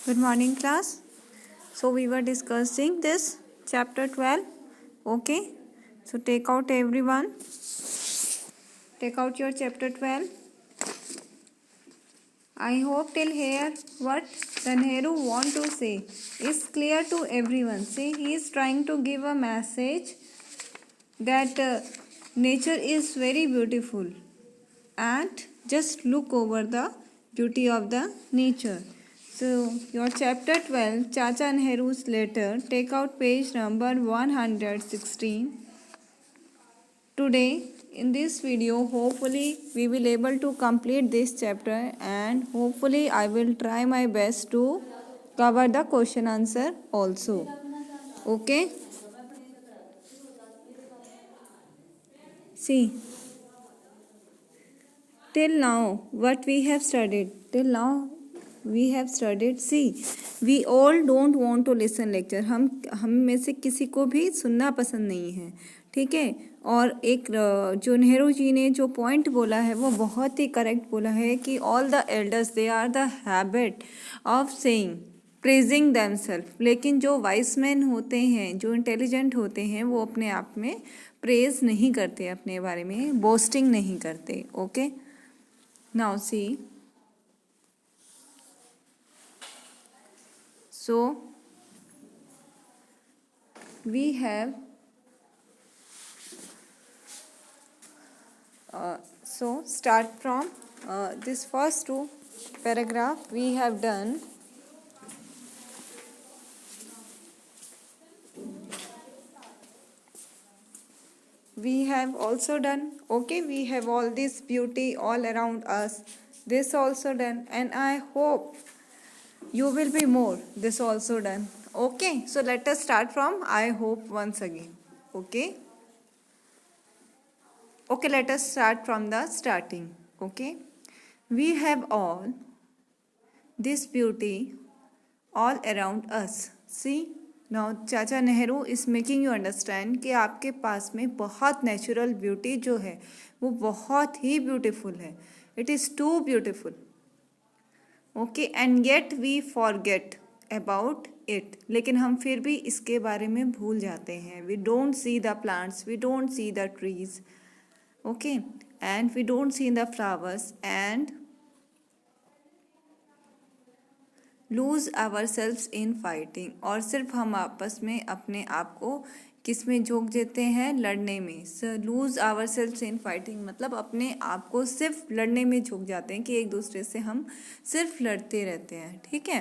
Good morning, class. So we were discussing this chapter 12. Okay. So take out everyone. Take out your chapter 12. I hope till here what the Nehru want to say is clear to everyone. See, he is trying to give a message that nature is very beautiful and just look over the beauty of the nature. So your chapter 12, Chacha Nehru's letter, take out page number 116. Today in this video, hopefully we will able to complete this chapter, and hopefully I will try my best to cover the question answer also. Okay. See, till now what we have studied, see, we all don't want to listen lecture. हम में से किसी को भी सुनना पसंद नहीं है, ठीक है. और एक जो नेहरू जी ने जो पॉइंट बोला है वो बहुत ही करेक्ट बोला है कि all the elders they are the habit of saying praising themselves. लेकिन जो वाइस मैन होते हैं, जो इंटेलिजेंट होते हैं, वो अपने आप में प्रेज नहीं करते, अपने बारे में बोस्टिंग नहीं करते. Okay. Now see, so we have so start from this first two paragraph we have done. We have also done. Okay, we have all this beauty all around us. This also done, and I hope you will be more this also done. Okay, so let us start from I hope once again. Okay, let us start from the starting. Okay, we have all this beauty all around us. See, now Chacha Nehru is making you understand कि आपके पास में बहुत natural beauty जो है वो बहुत ही beautiful है. It is too beautiful. Okay, and yet we forget about it. लेकिन हम फिर भी इसके बारे में भूल जाते हैं. We don't see the plants, we don't see the trees. Okay, and we don't see the flowers and lose ourselves in fighting. और सिर्फ हम आपस में अपने आप को किस में झोंक देते हैं? लड़ने में. Lose ourselves in fighting मतलब अपने आप को सिर्फ लड़ने में झोंक जाते हैं कि एक दूसरे से हम सिर्फ लड़ते रहते हैं. ठीक है.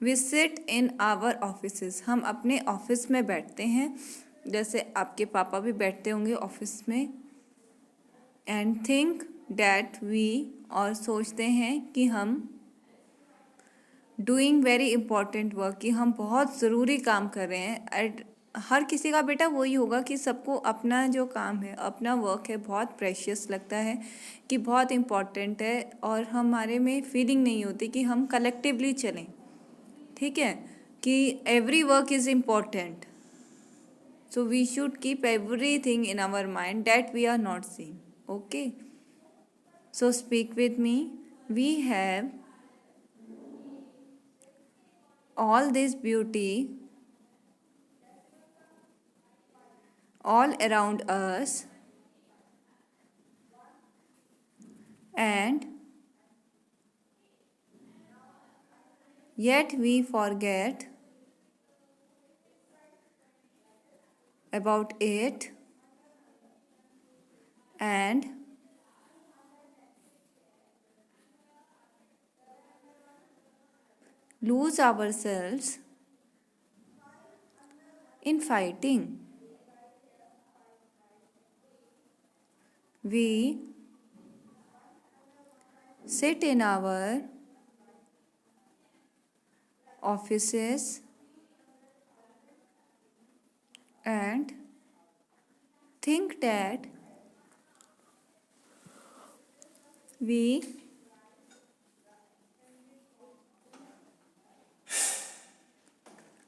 We sit in our offices. हम अपने ऑफिस में बैठते हैं, जैसे आपके पापा भी बैठते होंगे ऑफिस में. एंड थिंक डैट वी, और सोचते हैं कि हम डूइंग वेरी इंपॉर्टेंट वर्क, कि हम बहुत ज़रूरी काम कर रहे हैं. हर किसी का बेटा वही होगा कि सबको अपना जो काम है, अपना वर्क है, बहुत प्रेशियस लगता है, कि बहुत इम्पॉर्टेंट है, और हमारे में फीलिंग नहीं होती कि हम कलेक्टिवली चलें. ठीक है, कि every work is important. So we should keep everything in our mind that we are not seeing. Okay, so speak with me. We have all this beauty all around us, and yet we forget about it and lose ourselves in fighting. We sit in our offices and think that we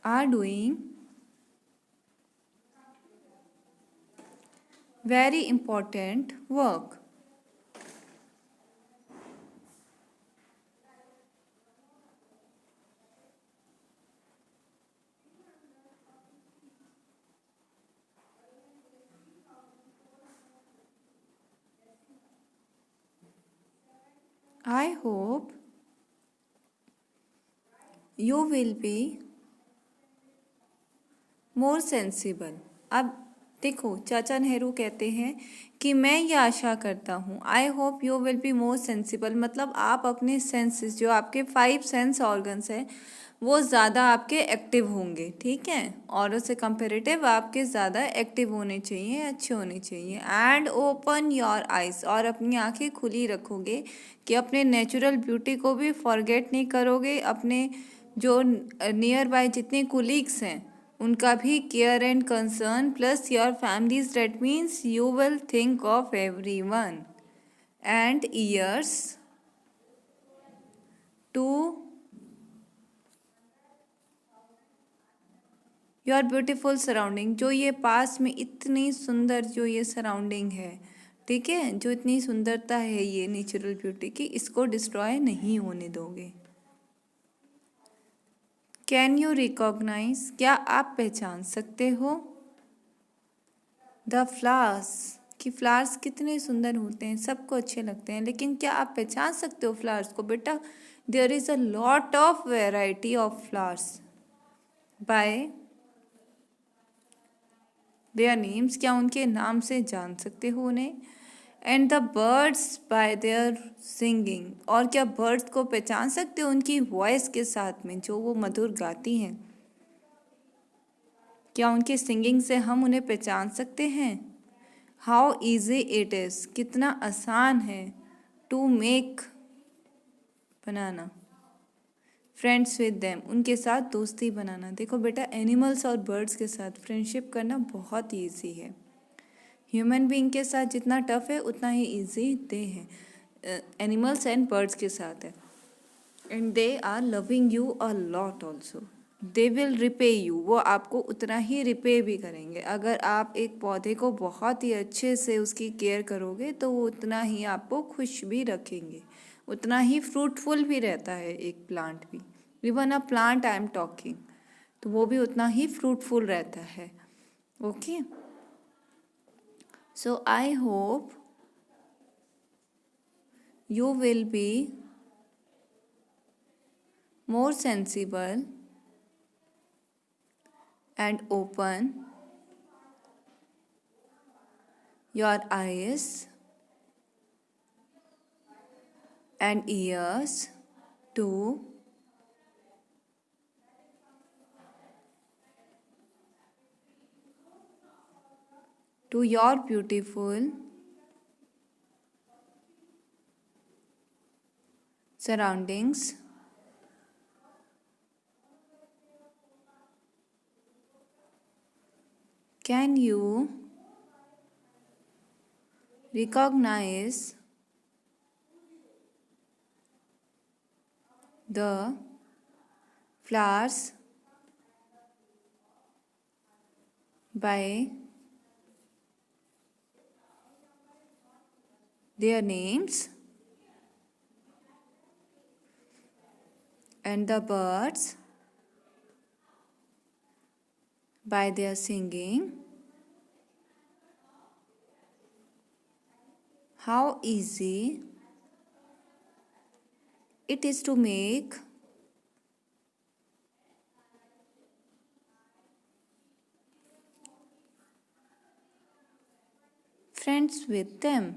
are doing very important work. I hope you will be more sensible. अब देखो, चाचा नेहरू कहते हैं कि मैं ये आशा करता हूँ, I hope you will be more sensible, मतलब आप अपने सेंसेस, जो आपके 5 सेंस ऑर्गन्स हैं, वो ज़्यादा आपके एक्टिव होंगे, ठीक है। औरों से कंपेरेटिव आपके ज़्यादा एक्टिव होने चाहिए, अच्छे होने चाहिए। एंड ओपन योर आइज़, और अपनी आंखें खुली रखोगे कि अपने नेचुरल ब्यूटी को भी फॉरगेट नहीं करोगे, अपने जो नियर बाय जितने कुलीग्स हैं उनका भी care and concern, plus your families, that means you will think of everyone. And ears to your beautiful surrounding, जो ये पास में इतनी सुंदर जो ये सराउंडिंग है, ठीक है, जो इतनी सुंदरता है ये नेचुरल ब्यूटी की, इसको डिस्ट्रॉय नहीं होने दोगे। कैन यू रिकॉग्नाइज, क्या आप पहचान सकते हो, द फ्लावर्स, कि फ्लावर्स कितने सुंदर होते हैं, सबको अच्छे लगते हैं, लेकिन क्या आप पहचान सकते हो फ्लावर्स को? बेटा, there is a lot of variety of flowers by their names, क्या उनके नाम से जान सकते हो उन्हें? And the birds by their singing, और क्या बर्ड्स को पहचान सकते हो उनकी वॉइस के साथ में, जो वो मधुर गाती हैं? क्या उनके सिंगिंग से हम उन्हें पहचान सकते हैं? हाउ ईजी इट इज़, कितना आसान है, टू मेक, बनाना, फ्रेंड्स विद देम, उनके साथ दोस्ती बनाना। देखो बेटा, एनिमल्स और बर्ड्स के साथ फ्रेंडशिप करना बहुत ईजी है। ह्यूमन बीइंग के साथ जितना टफ है उतना ही ईजी दे है एनिमल्स एंड बर्ड्स के साथ है। And they are loving you a lot also, they will repay you, वो आपको उतना ही रिपे भी करेंगे। अगर आप एक पौधे को बहुत ही अच्छे से उसकी केयर करोगे तो वो उतना ही आपको खुश भी रखेंगे, उतना ही फ्रूटफुल भी रहता है एक प्लांट भी। Even a plant I am talking, तो वो भी उतना ही फ्रूटफुल रहता है। Okay, so I hope you will be more sensible and open your eyes and ears to your beautiful surroundings. Can you recognize the flowers by their names and the birds by their singing? How easy it is to make friends with them.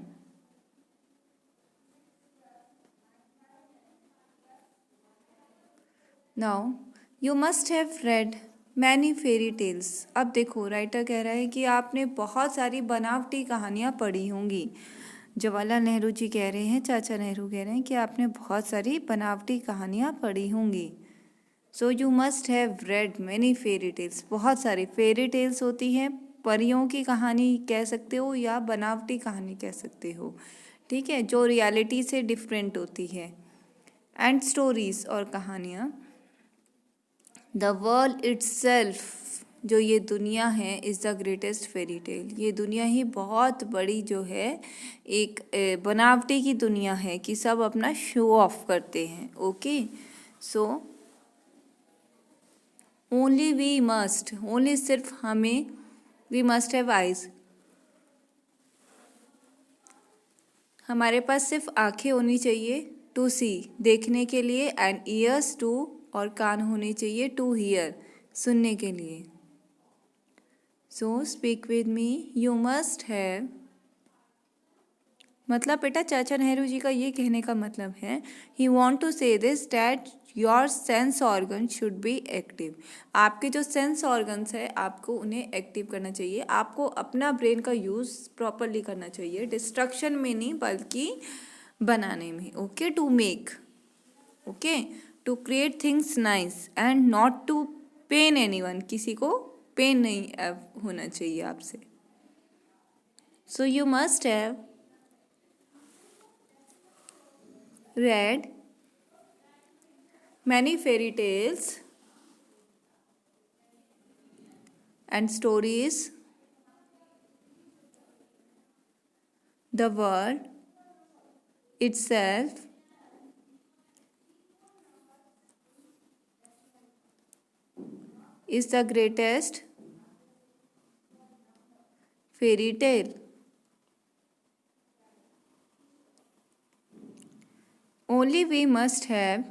Now, you must have read many fairy tales. अब देखो, writer कह रहा है कि आपने बहुत सारी बनावटी कहानियाँ पढ़ी होंगी। जवाहरलाल नेहरू जी कह रहे हैं, चाचा नेहरू कह रहे हैं कि आपने बहुत सारी बनावटी कहानियाँ पढ़ी होंगी। So you must have read many fairy tales, बहुत सारी फेरी टेल्स होती हैं, परियों की कहानी कह सकते हो या बनावटी कहानी कह सकते हो, ठीक है, जो रियलिटी से डिफरेंट होती है। एंड स्टोरीज, और कहानियाँ। द वर्ल्ड इट्सेल्फ, जो ये दुनिया है, is the greatest fairy tale, ये दुनिया ही बहुत बड़ी जो है एक बनावटी की दुनिया है कि सब अपना शो ऑफ करते हैं। Okay, so only we must, only सिर्फ हमें, वी मस्ट हैव आइज, हमारे पास सिर्फ आंखें होनी चाहिए टू सी देखने के लिए, एंड ईयर्स टू और कान होने चाहिए टू हियर सुनने के लिए. सो speak with me. You must have, मतलब बेटा चाचा नेहरू जी का ये कहने का मतलब है, ही वॉन्ट टू से this that your sense organ should be active. आपके जो सेंस ऑर्गन्स है आपको उन्हें एक्टिव करना चाहिए. आपको अपना ब्रेन का यूज़ प्रॉपरली करना चाहिए, डिस्ट्रक्शन में नहीं बल्कि बनाने में. Okay, to make, okay, to create things nice and not to pain anyone. किसी को पेन नहीं होना चाहिए आपसे. So you must have read many fairy tales and stories. The world itself is the greatest fairy tale. Only we must have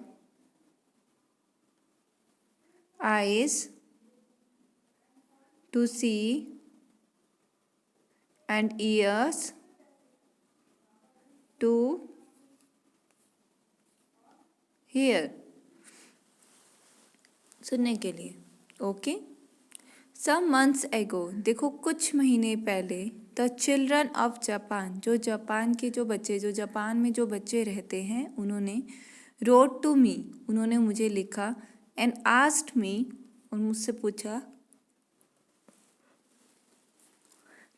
eyes to see and ears to hear. सुनने के लिए. Okay. सम months एगो, देखो कुछ महीने पहले, the children of Japan, जो Japan के जो बच्चे, जो जापान में जो बच्चे रहते हैं, उन्होंने रोट टू मी, उन्होंने मुझे लिखा, एंड आस्क्ड मी, और मुझसे पूछा,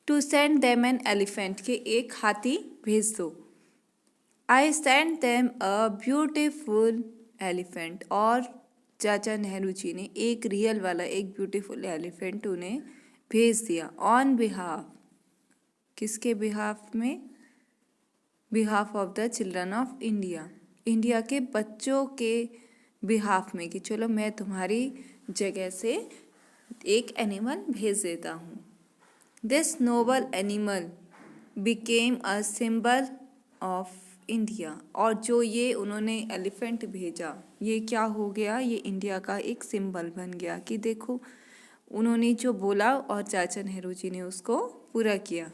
to send them an elephant, के एक हाथी भेज दो. I send them a beautiful elephant, और चाचा नेहरू जी ने एक रियल वाला, एक ब्यूटीफुल एलिफेंट उन्हें भेज दिया. ऑन बिहाफ, किसके बिहाफ में? Behalf of the children of India, India के बच्चों के बिहाफ में, कि चलो मैं तुम्हारी जगह से एक एनिमल भेज देता हूँ. This Nobel animal became a symbol of India, और जो ये उन्होंने एलिफेंट भेजा, ये क्या हो गया? ये इंडिया का एक सिंबल बन गया, कि देखो उन्होंने जो बोला और चाचा नेहरू जी ने उसको पूरा किया.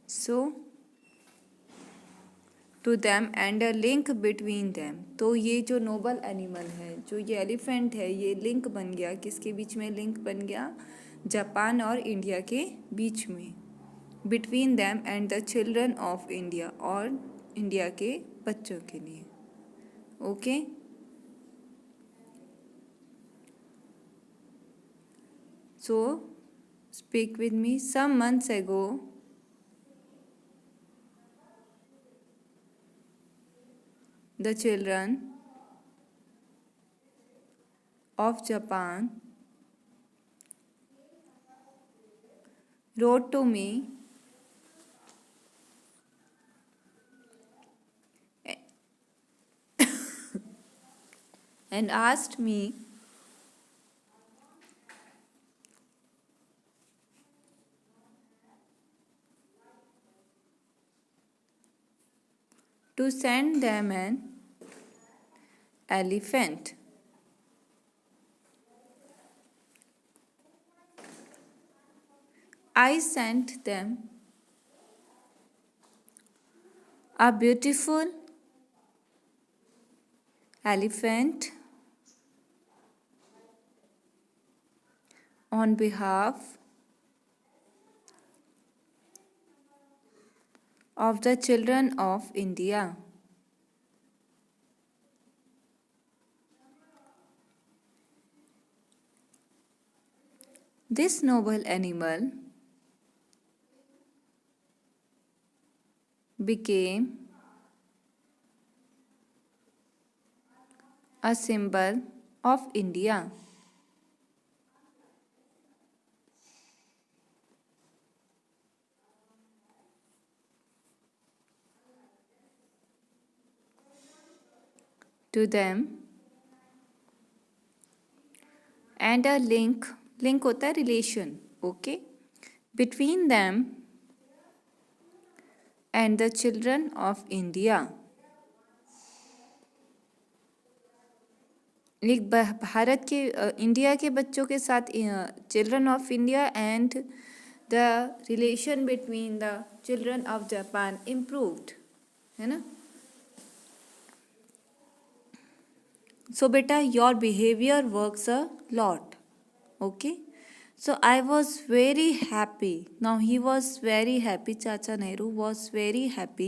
So to them and a link between them, तो ये जो नोबल एनिमल है, जो ये एलिफेंट है, ये लिंक बन गया. किसके बीच में लिंक बन गया? जापान और इंडिया के बीच में. Between them and the children of India, और इंडिया के बच्चों के लिए. Okay. So speak with me. Some months ago, the children of Japan wrote to me and asked me to send them an elephant. I sent them a beautiful elephant on behalf of the children of India. This noble animal became a symbol of India. To them, and a link होता है relation. Okay. Between them and the children of India. एक भारत के India के बच्चों के साथ children of India and the relation between the children of Japan improved, है ना। सो बेटा your behaviour works a lot, okay. So I was very happy. Now he was very happy. Chacha Nehru was very happy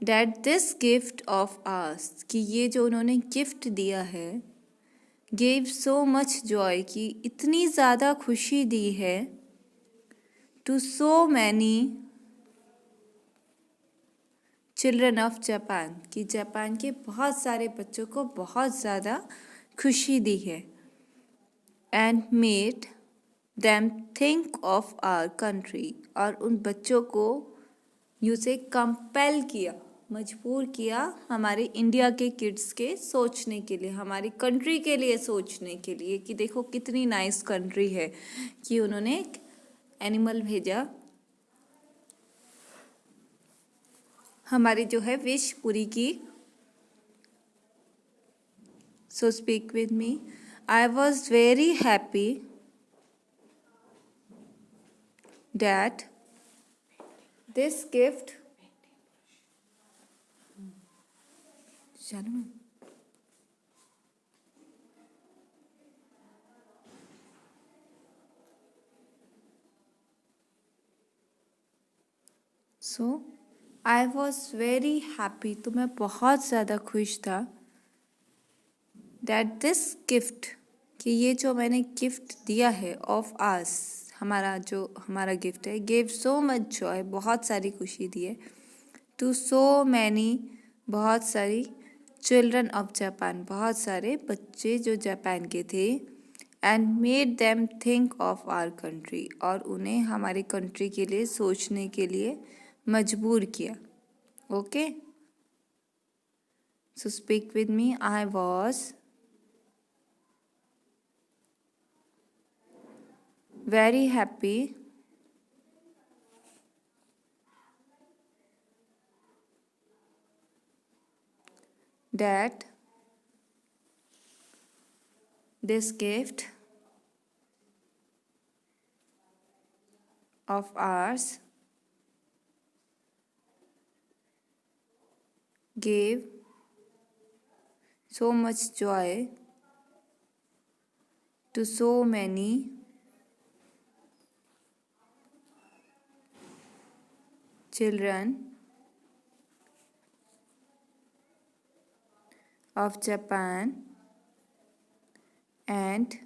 that this gift of ours, कि ये जो उन्होंने gift दिया है, gave so much joy, कि इतनी ज़्यादा खुशी दी है, to so many children of Japan, कि जापान के बहुत सारे बच्चों को बहुत ज़्यादा खुशी दी है, and made them think of our country, और उन बच्चों को यूँ से कंपेल किया, मजबूर किया हमारे इंडिया के किड्स के सोचने के लिए, हमारी कंट्री के लिए सोचने के लिए, कि देखो कितनी नाइस कंट्री है, कि उन्होंने एक एनिमल भेजा हमारी जो है विश पूरी की। सो speak with me, I was very happy that this gift so I was very happy, तो मैं बहुत ज़्यादा खुश था, that this gift, कि ये जो मैंने गिफ्ट दिया है, of us, हमारा जो हमारा गिफ्ट है, gave so much joy, बहुत सारी खुशी दी है, to so many, बहुत सारी चिल्ड्रन ऑफ जापान, बहुत सारे बच्चे जो जापान के थे, and made them think of our country, और उन्हें हमारी कंट्री के लिए सोचने के लिए मजबूर किया, okay. So speak with me, I was very happy that this gift of ours gave so much joy to so many children of Japan and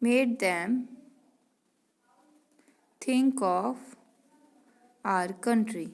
made them think of our country.